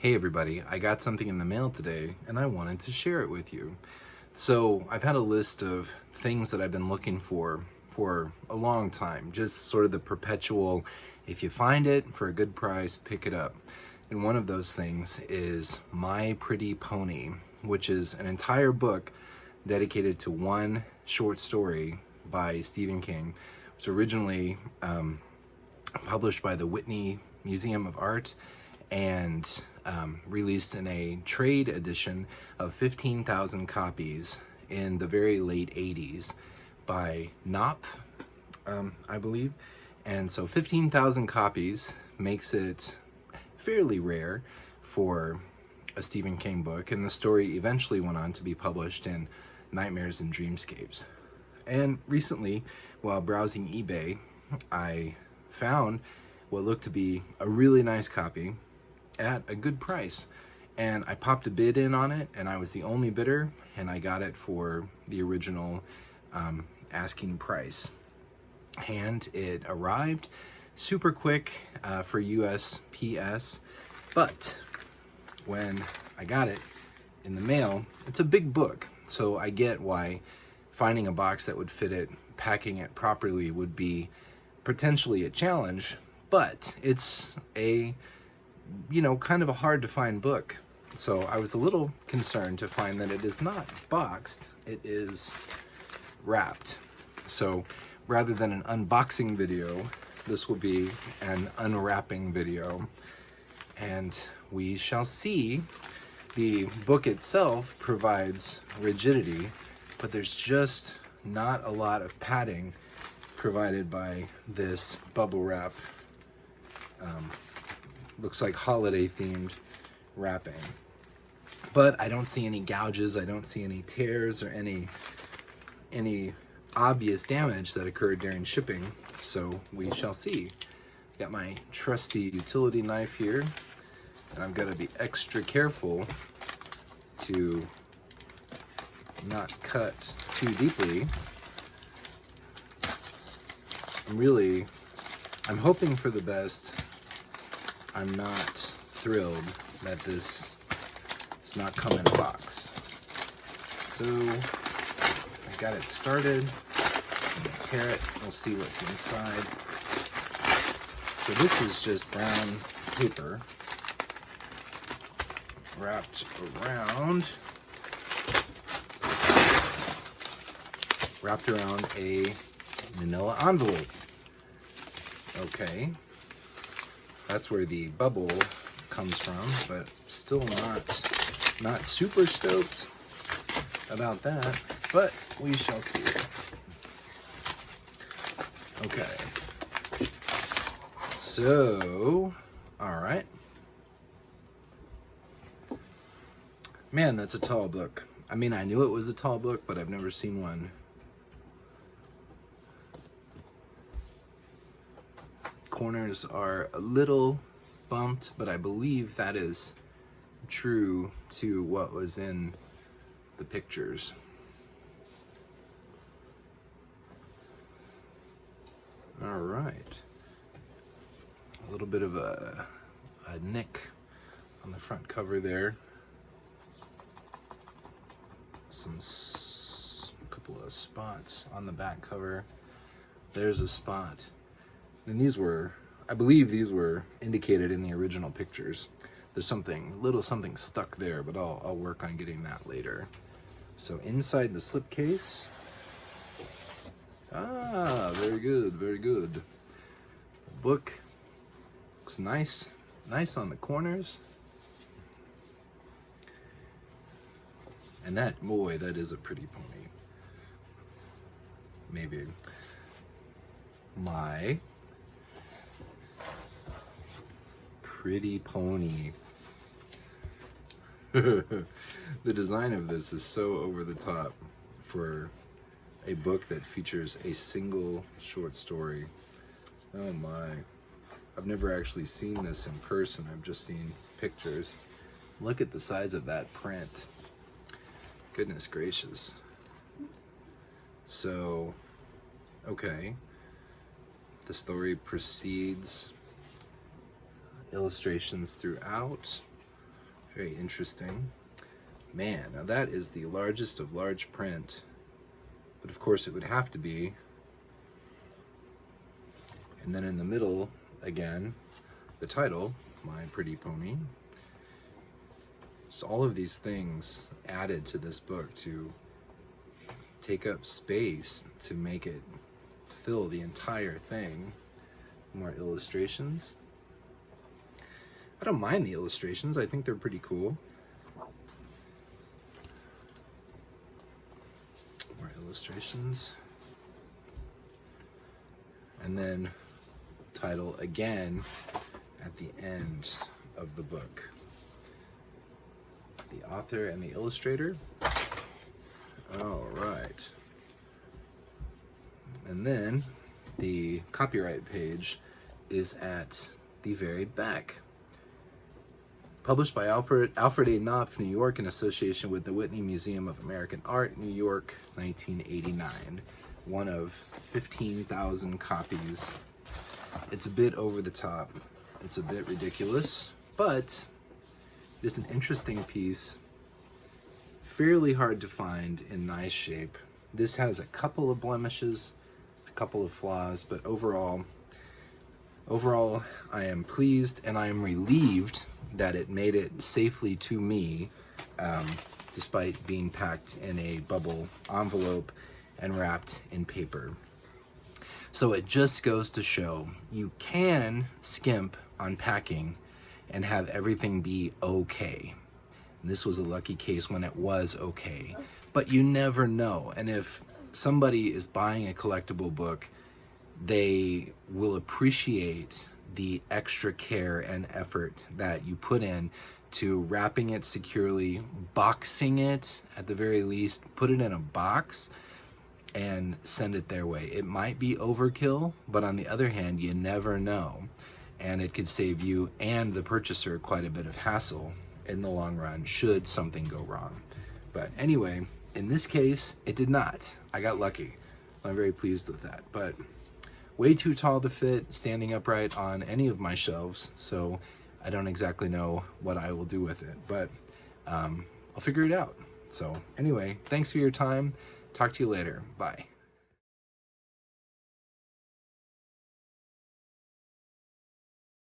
Hey everybody, I got something in the mail today and I wanted to share it with you. So I've had a list of things that I've been looking for a long time, just sort of the perpetual, if you find it for a good price, pick it up. And one of those things is My Pretty Pony, which is an entire book dedicated to one short story by Stephen King, which originally published by the Whitney Museum of Art and released in a trade edition of 15,000 copies in the very late 80s by Knopf, I believe. And so 15,000 copies makes it fairly rare for a Stephen King book, and the story eventually went on to be published in Nightmares and Dreamscapes. And recently, while browsing eBay, I found what looked to be a really nice copy at a good price. And I popped a bid in on it, and I was the only bidder, and I got it for the original asking price. And it arrived super quick for USPS, but when I got it in the mail, it's a big book, so I get why finding a box that would fit it, packing it properly would be potentially a challenge, but it's a kind of a hard to find book. So I was a little concerned to find that it is not boxed, it is wrapped. So rather than an unboxing video, this will be an unwrapping video. And we shall see. The book itself provides rigidity, but there's just not a lot of padding provided by this bubble wrap. Looks like holiday themed wrapping. But I don't see any gouges, I don't see any tears or any obvious damage that occurred during shipping, so we shall see. Got my trusty utility knife here, and I've got to be extra careful to not cut too deeply. I'm hoping for the best. I'm not thrilled that this does not come in a box. So I got it started. Tear it. We'll see what's inside. So this is just brown paper wrapped around a manila envelope. Okay. That's where the bubble comes from, but still not super stoked about that, but we shall see. Okay. So, all right. Man, that's a tall book. I mean, I knew it was a tall book, but I've never seen one. Corners are a little bumped, but I believe that is true to what was in the pictures. All right. A little bit of a nick on the front cover there. A couple of spots on the back cover. There's a spot. And I believe these were indicated in the original pictures. There's something stuck there, but I'll work on getting that later. So inside the slipcase, very good, very good. The book looks nice on the corners. And that is a pretty pony. Maybe My Pretty Pony. The design of this is so over the top for a book that features a single short story. Oh my. I've never actually seen this in person. I've just seen pictures. Look at the size of that print. Goodness gracious. So, okay. The story proceeds, illustrations throughout. Very interesting. Man, now that is the largest of large print. But of course it would have to be. And then in the middle, again, the title, My Pretty Pony. So all of these things added to this book to take up space, to make it fill the entire thing. More illustrations. I don't mind the illustrations. I think they're pretty cool. More illustrations. And then title again at the end of the book. The author and the illustrator. All right. And then the copyright page is at the very back. Published by Alfred A. Knopf, New York, in association with the Whitney Museum of American Art, New York, 1989. One of 15,000 copies. It's a bit over the top. It's a bit ridiculous, but it's an interesting piece. Fairly hard to find in nice shape. This has a couple of blemishes, a couple of flaws, but overall, I am pleased and I am relieved that it made it safely to me, despite being packed in a bubble envelope and wrapped in paper. So it just goes to show you can skimp on packing and have everything be okay. And this was a lucky case when it was okay, but you never know. And if somebody is buying a collectible book, they will appreciate the extra care and effort that you put in to wrapping it securely, boxing it at the very least, put it in a box and send it their way. It might be overkill, but on the other hand, you never know. And it could save you and the purchaser quite a bit of hassle in the long run should something go wrong. But anyway, in this case, it did not. I got lucky. I'm very pleased with that. But way too tall to fit standing upright on any of my shelves, so I don't exactly know what I will do with it, but I'll figure it out. So anyway, thanks for your time. Talk to you later. Bye.